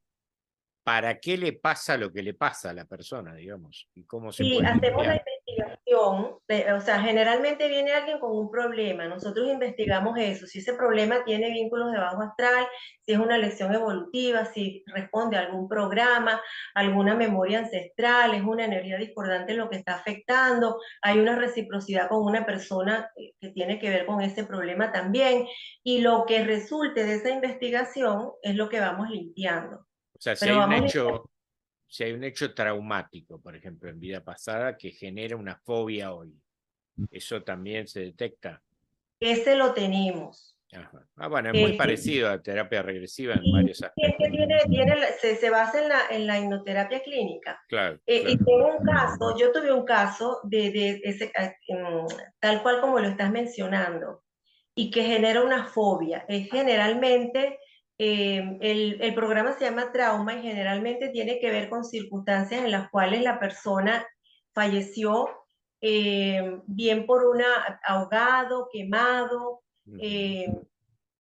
para qué le pasa lo que le pasa a la persona, digamos, y cómo se Y puede hacemos la limpiar. investigación, o sea, generalmente viene alguien con un problema, nosotros investigamos eso, si ese problema tiene vínculos de bajo astral, si es una lección evolutiva, si responde a algún programa, alguna memoria ancestral, es una energía discordante lo que está afectando, hay una reciprocidad con una persona que tiene que ver con ese problema también, y lo que resulte de esa investigación es lo que vamos limpiando. O sea, Pero vamos limpiando. si hay un hecho traumático, por ejemplo, en vida pasada, que genera una fobia hoy, ¿eso también se detecta? Ese lo tenemos. Ajá. Ah, bueno, es muy Este, parecido a terapia regresiva en y varios es que aspectos. se basa en la hipnoterapia clínica. Claro, Y claro. tengo un caso, yo tuve un caso de ese, tal cual como lo estás mencionando, y que genera una fobia. Es generalmente, el programa se llama trauma y generalmente tiene que ver con circunstancias en las cuales la persona falleció, bien por un ahogado, quemado, Ujú. eh,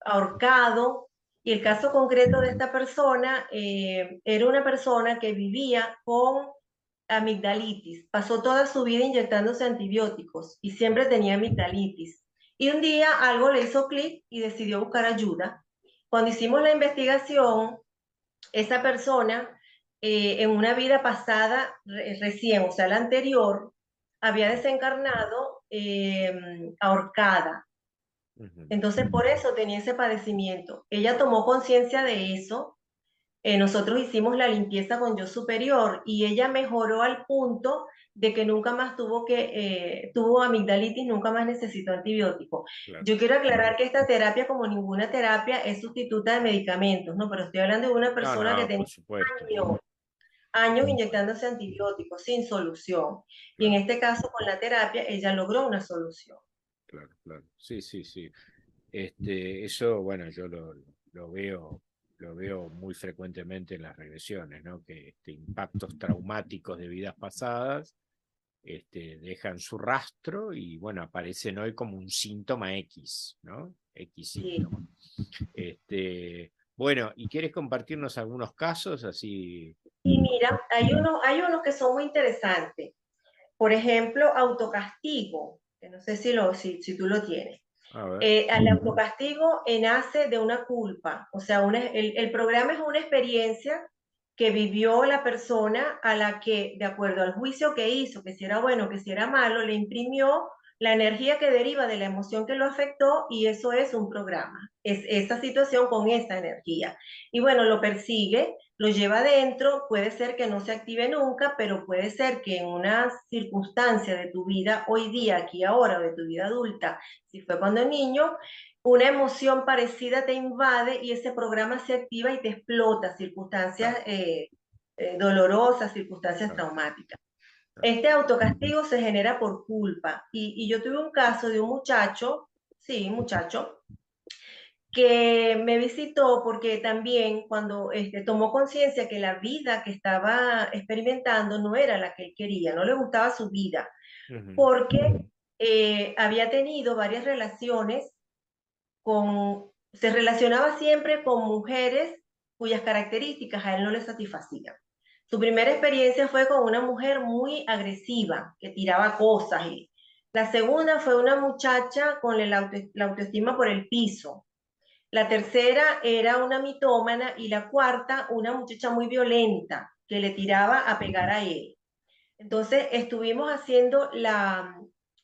ahorcado. Y el caso concreto de esta persona, era una persona que vivía con amigdalitis. Pasó toda su vida inyectándose antibióticos y siempre tenía amigdalitis. Y un día algo le hizo clic y decidió buscar ayuda. Cuando hicimos la investigación, esa persona, en una vida pasada recién, o sea, la anterior, había desencarnado, ahorcada. Ujú. Entonces, por eso tenía ese padecimiento. Ella tomó conciencia de eso. Nosotros hicimos la limpieza con yo superior y ella mejoró al punto de que nunca más tuvo amigdalitis, nunca más necesitó antibiótico. Claro. Yo quiero aclarar que esta terapia, como ninguna terapia, es sustituta de medicamentos, ¿no? Pero estoy hablando de una No, persona que no, por tenía supuesto. años, años inyectándose antibióticos sin solución. Y en Claro, este caso, con la terapia, ella logró una solución. claro, claro. Sí, sí, sí. Eso, bueno, yo lo veo muy frecuentemente en las regresiones, ¿no? Que impactos traumáticos de vidas pasadas dejan su rastro y, bueno, aparecen hoy como un síntoma X, ¿no? X Sí. síntoma. Bueno, ¿y quieres compartirnos algunos casos así? Y mira, hay unos que son muy interesantes. Por ejemplo, autocastigo, que no sé si tú lo tienes. A ver. Al autocastigo nace de una culpa, o sea, el programa es una experiencia que vivió la persona a la que, de acuerdo al juicio que hizo, que si era bueno, que si era malo, le imprimió la energía que deriva de la emoción que lo afectó y eso es un programa, es esa situación con esa energía. Y bueno, lo persigue, lo lleva adentro, puede ser que no se active nunca, pero puede ser que en una circunstancia de tu vida hoy día, aquí ahora, o de tu vida adulta, si fue cuando niño, una emoción parecida te invade y ese programa se activa y te explota circunstancias, Claro, dolorosas, circunstancias claro, traumáticas. claro. Este autocastigo se genera por culpa. Y yo tuve un caso de un muchacho, sí, un muchacho, que me visitó porque también cuando tomó conciencia que la vida que estaba experimentando no era la que él quería, no le gustaba su vida, Ujú. porque había tenido varias relaciones se relacionaba siempre con mujeres cuyas características a él no le satisfacían. Su primera experiencia fue con una mujer muy agresiva, que tiraba cosas. Y la segunda fue una muchacha con la autoestima por el piso. La tercera era una mitómana y la cuarta una muchacha muy violenta que le tiraba a pegar a él. Entonces estuvimos haciendo la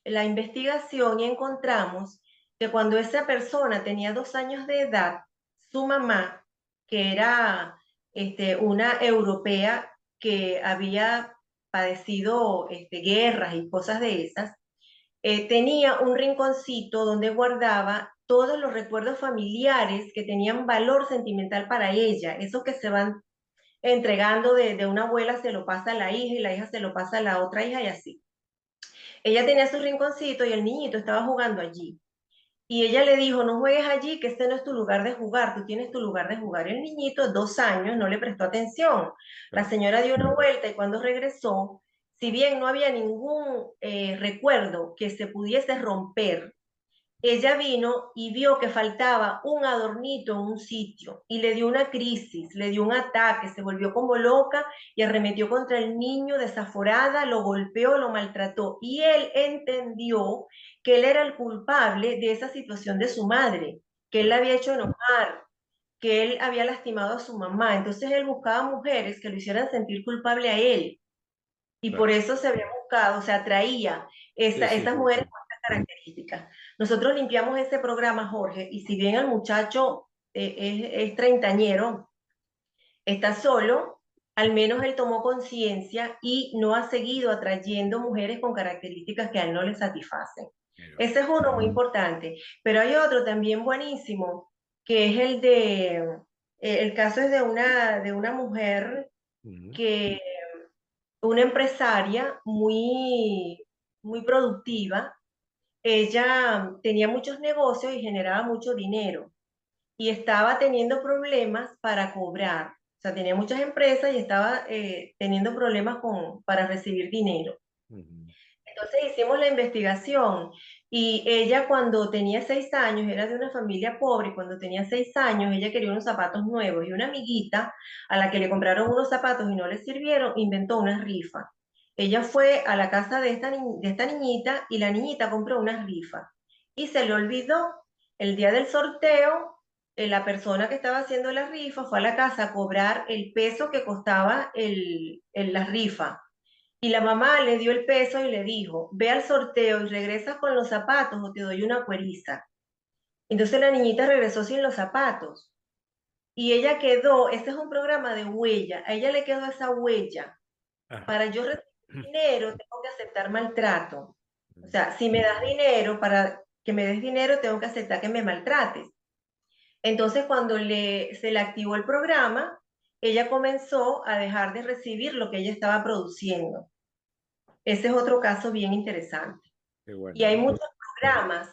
investigación y encontramos que cuando esa persona tenía 2 años de edad, su mamá, que era una europea que había padecido guerras y cosas de esas, tenía un rinconcito donde guardaba todos los recuerdos familiares que tenían valor sentimental para ella, esos que se van entregando de una abuela, se lo pasa a la hija y la hija se lo pasa a la otra hija y así. Ella tenía su rinconcito y el niñito estaba jugando allí. Y ella le dijo, no juegues allí, que este no es tu lugar de jugar, tú tienes tu lugar de jugar. El niñito, 2 años, no le prestó atención. La Claro. señora dio una vuelta y cuando regresó, si bien no había ningún recuerdo que se pudiese romper, ella vino y vio que faltaba un adornito en un sitio y le dio una crisis, le dio un ataque, se volvió como loca y arremetió contra el niño desaforada, lo golpeó, lo maltrató y él entendió que él era el culpable de esa situación de su madre, que él la había hecho enojar, que él había lastimado a su mamá. Entonces él buscaba mujeres que lo hicieran sentir culpable a él y por Claro. eso se había buscado, se atraía Sí, sí, esas sí, mujeres sí. con estas características. Nosotros limpiamos ese programa, Jorge, y si bien el muchacho es treintañero, está solo, al menos él tomó conciencia y no ha seguido atrayendo mujeres con características que a él no le satisfacen. Pero, Ese es uno muy importante, pero hay otro también buenísimo, que es el caso es de una mujer ujú, que una empresaria muy productiva. Ella tenía muchos negocios y generaba mucho dinero y estaba teniendo problemas para cobrar. O sea, tenía muchas empresas y estaba teniendo problemas para recibir dinero. ujú, Entonces hicimos la investigación y ella cuando tenía 6 años, era de una familia pobre, y cuando tenía 6 años ella quería unos zapatos nuevos y una amiguita a la que le compraron unos zapatos y no le sirvieron, inventó una rifa. Ella fue a la casa de esta niñita y la niñita compró una rifa y se le olvidó el día del sorteo. La persona que estaba haciendo la rifa fue a la casa a cobrar el peso que costaba la rifa y la mamá le dio el peso y le dijo, ve al sorteo y regresas con los zapatos o te doy una cueriza. Entonces la niñita regresó sin los zapatos y ella quedó, este es un programa de huella, a ella le quedó esa huella. ajá, Para yo recibir dinero tengo que aceptar maltrato. O sea, si me das dinero, para que me des dinero tengo que aceptar que me maltrates. Entonces cuando se le activó el programa, ella comenzó a dejar de recibir lo que ella estaba produciendo. Ese es otro caso bien interesante. qué Y hay bueno. muchos programas.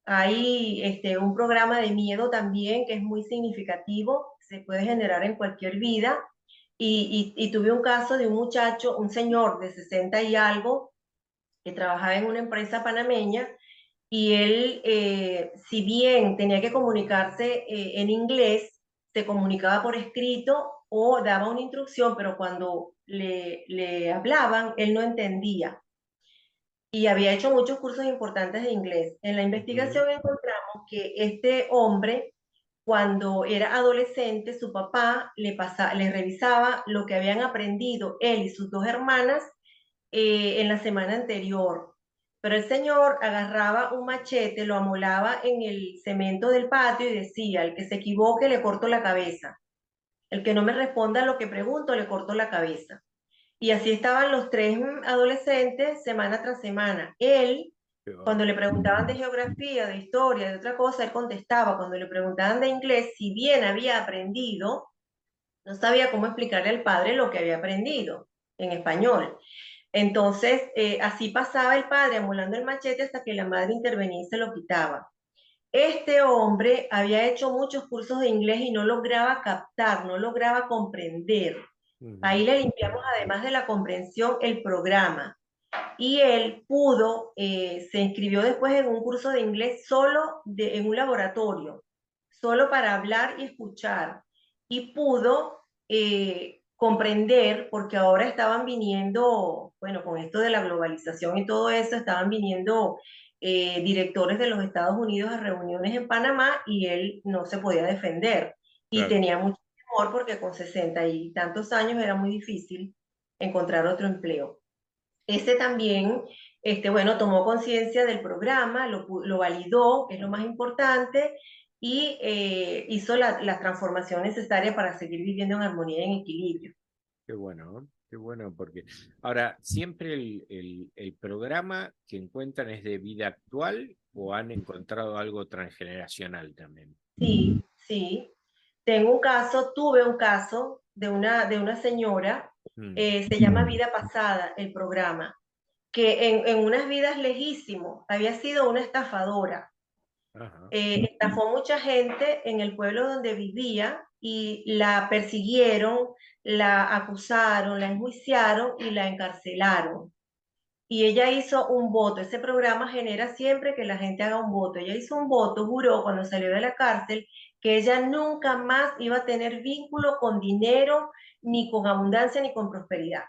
Hay un programa de miedo también que es muy significativo, se puede generar en cualquier vida. Y tuve un caso de un muchacho, un señor de 60 y algo, que trabajaba en una empresa panameña y él, si bien tenía que comunicarse en inglés, se comunicaba por escrito o daba una instrucción, pero cuando le hablaban, él no entendía y había hecho muchos cursos importantes de inglés. En la Ujú, investigación encontramos que este hombre, cuando era adolescente, su papá le revisaba lo que habían aprendido él y sus dos hermanas en la semana anterior. Pero el señor agarraba un machete, lo amolaba en el cemento del patio y decía, el que se equivoque le corto la cabeza. El que no me responda a lo que pregunto le corto la cabeza. Y así estaban los tres adolescentes semana tras semana. Él, qué va. cuando le preguntaban de geografía, de historia, de otra cosa, él contestaba. Cuando le preguntaban de inglés, si bien había aprendido, no sabía cómo explicarle al padre lo que había aprendido en español. Entonces, así pasaba el padre amolando el machete hasta que la madre intervenía y se lo quitaba. Este hombre había hecho muchos cursos de inglés y no lograba captar, no lograba comprender. Ahí Ujú, le limpiamos, además de la comprensión, el programa. Y él se inscribió después en un curso de inglés en un laboratorio, solo para hablar y escuchar. Y pudo comprender, porque ahora estaban viniendo, bueno, con esto de la globalización y todo eso, estaban viniendo directores de los Estados Unidos a reuniones en Panamá y él no se podía defender. Y claro, tenía mucho temor porque con 60 y tantos años era muy difícil encontrar otro empleo. Ese también, bueno, tomó conciencia del programa, lo validó, que es lo más importante, y hizo la transformación necesaria para seguir viviendo en armonía y en equilibrio. qué bueno, ¿no? Qué bueno, porque ahora, ¿siempre el programa que encuentran es de vida actual o han encontrado algo transgeneracional también? Sí, sí. Tuve un caso de una señora, Mm, se llama Vida Pasada, el programa, que en unas vidas lejísimos había sido una estafadora. Ajá. Estafó mucha gente en el pueblo donde vivía y la persiguieron, la acusaron, la enjuiciaron y la encarcelaron. Y ella hizo un voto. Ese programa genera siempre que la gente haga un voto. Ella hizo un voto, juró cuando salió de la cárcel que ella nunca más iba a tener vínculo con dinero, ni con abundancia, ni con prosperidad.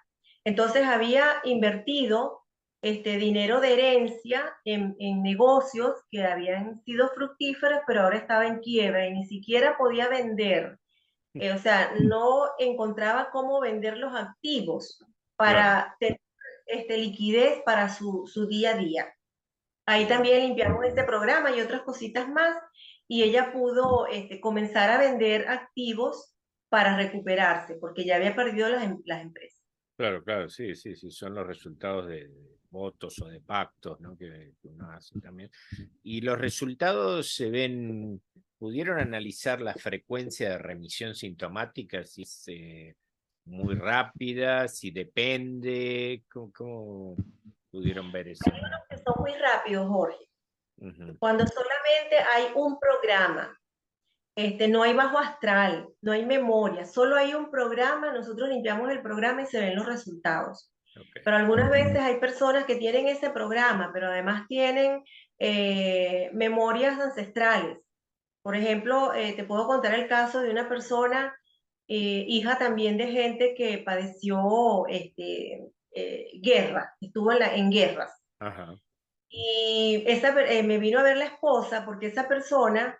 Entonces había invertido dinero de herencia en negocios que habían sido fructíferos, pero ahora estaba en quiebra y ni siquiera podía vender. O sea, no encontraba cómo vender los activos Claro, para tener liquidez para su día a día. Ahí claro. también limpiamos este programa y otras cositas más, y ella pudo comenzar a vender activos para recuperarse, porque ya había perdido las empresas. Claro, claro, sí, sí, sí, son los resultados de votos o de pactos, ¿no? Que uno hace también. Y los resultados se ven, ¿pudieron analizar la frecuencia de remisión sintomática? Si es muy rápida, si depende, ¿cómo pudieron ver Hay eso? unos que son muy rápidos, Jorge. Ujú. Cuando solamente hay un programa, no hay bajo astral, no hay memoria, solo hay un programa, nosotros limpiamos el programa y se ven los resultados. Ok. Pero algunas veces hay personas que tienen ese programa, pero además tienen memorias ancestrales. Por ejemplo, te puedo contar el caso de una persona, hija también de gente que padeció guerra, estuvo en guerras. Ajá, Y me vino a ver la esposa porque esa persona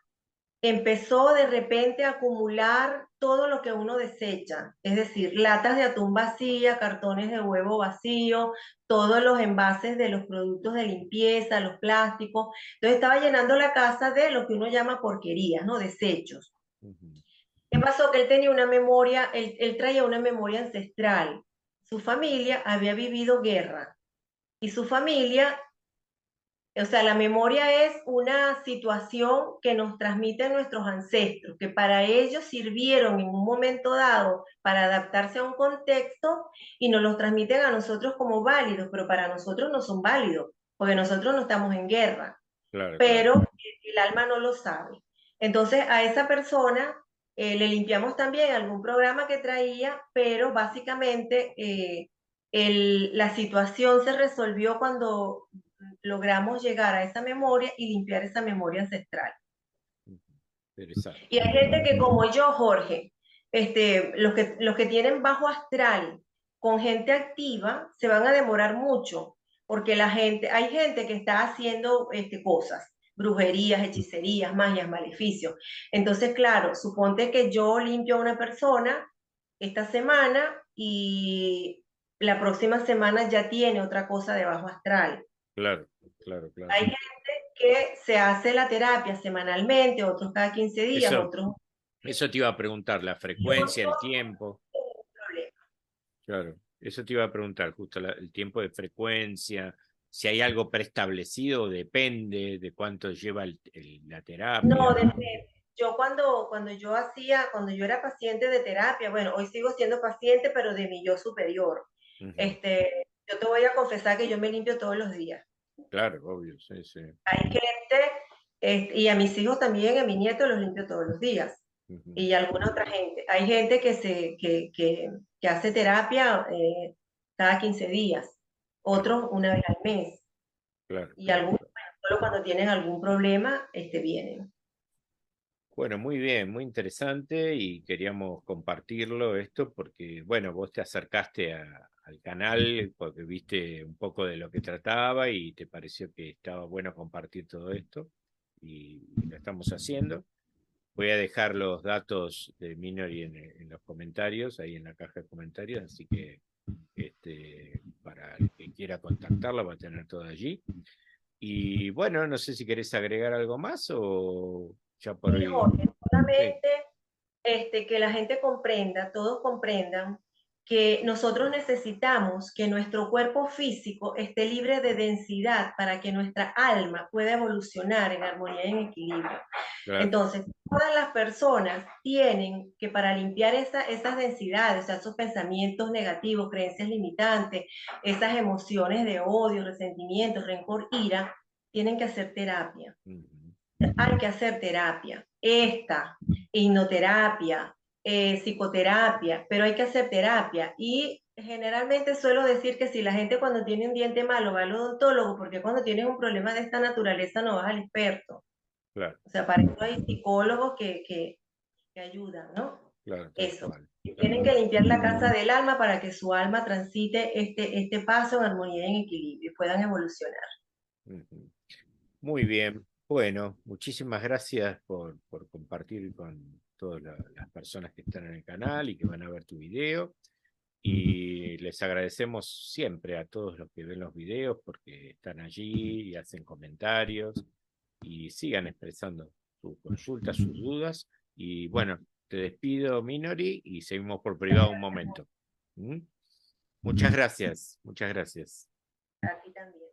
empezó de repente a acumular todo lo que uno desecha, es decir, latas de atún vacía, cartones de huevo vacío, todos los envases de los productos de limpieza, los plásticos. Entonces estaba llenando la casa de lo que uno llama porquerías, ¿no? Desechos. ujú, ¿Qué pasó? Que él tenía una memoria, él traía una memoria ancestral. Su familia había vivido guerra y su familia, o sea, la memoria es una situación que nos transmiten nuestros ancestros, que para ellos sirvieron en un momento dado para adaptarse a un contexto y nos los transmiten a nosotros como válidos, pero para nosotros no son válidos, porque nosotros no estamos en guerra, claro, claro. pero el alma no lo sabe. Entonces a esa persona le limpiamos también algún programa que traía, pero básicamente la situación se resolvió cuando logramos llegar a esa memoria y limpiar esa memoria ancestral. Ujú. Interesante. Y hay gente que como yo, Jorge, los que tienen bajo astral con gente activa se van a demorar mucho, porque hay gente que está haciendo cosas, brujerías, hechicerías, magias, maleficios. Entonces, claro, suponte que yo limpio a una persona esta semana y la próxima semana ya tiene otra cosa de bajo astral. Claro, claro, claro. Hay gente que se hace la terapia semanalmente, otros cada 15 días, Eso, otros. eso te iba a preguntar, la Yo no frecuencia, el tiempo. tengo problema. Claro, eso te iba a preguntar, justo el tiempo de frecuencia, si hay algo preestablecido, depende de cuánto lleva la No, terapia. depende. Yo cuando yo era paciente de terapia, bueno, hoy sigo siendo paciente, pero de mi yo superior. Ujú. Yo te voy a confesar que yo me limpio todos los días. Claro, obvio, sí, sí. Hay gente, y a mis hijos también, a mis nietos los limpio todos los días. Ujú. Y alguna otra gente. Hay gente que hace terapia cada 15 días, Ajá, otros una vez al mes, claro, y claro, algunos claro. bueno, solo cuando tienen algún problema vienen. Bueno, muy bien, muy interesante y queríamos compartirlo esto porque, bueno, vos te acercaste al canal porque viste un poco de lo que trataba y te pareció que estaba bueno compartir todo esto y lo estamos haciendo. Voy a dejar los datos de Minory en los comentarios, ahí en la caja de comentarios, así que para el que quiera contactarla va a tener todo allí. Y bueno, no sé si querés agregar algo más o ya por Sí, hoy. Jorge, Sí, solamente que la gente comprenda, todos comprendan que nosotros necesitamos que nuestro cuerpo físico esté libre de densidad para que nuestra alma pueda evolucionar en armonía y en equilibrio. claro, Entonces, todas las personas tienen que para limpiar esas densidades, o sea, esos pensamientos negativos, creencias limitantes, esas emociones de odio, resentimiento, rencor, ira, tienen que hacer terapia. ujú, hay que hacer terapia, hipnoterapia, psicoterapia, pero hay que hacer terapia. Y generalmente suelo decir que si la gente cuando tiene un diente malo va al odontólogo, porque cuando tienes un problema de esta naturaleza no vas al experto. Claro, O sea, para eso hay psicólogos que ayudan, ¿no? claro, tal Eso. cual, tal Tienen que cual. limpiar la casa del alma para que su alma transite este paso en armonía y en equilibrio y puedan evolucionar. Ujú. Muy bien. Bueno, muchísimas gracias por compartir con todas las personas que están en el canal y que van a ver tu video. Y les agradecemos siempre a todos los que ven los videos porque están allí y hacen comentarios y sigan expresando sus consultas, sus dudas. Y bueno, te despido, Minori, y seguimos por privado un momento. ¿Mm? Muchas gracias, muchas gracias. A ti también.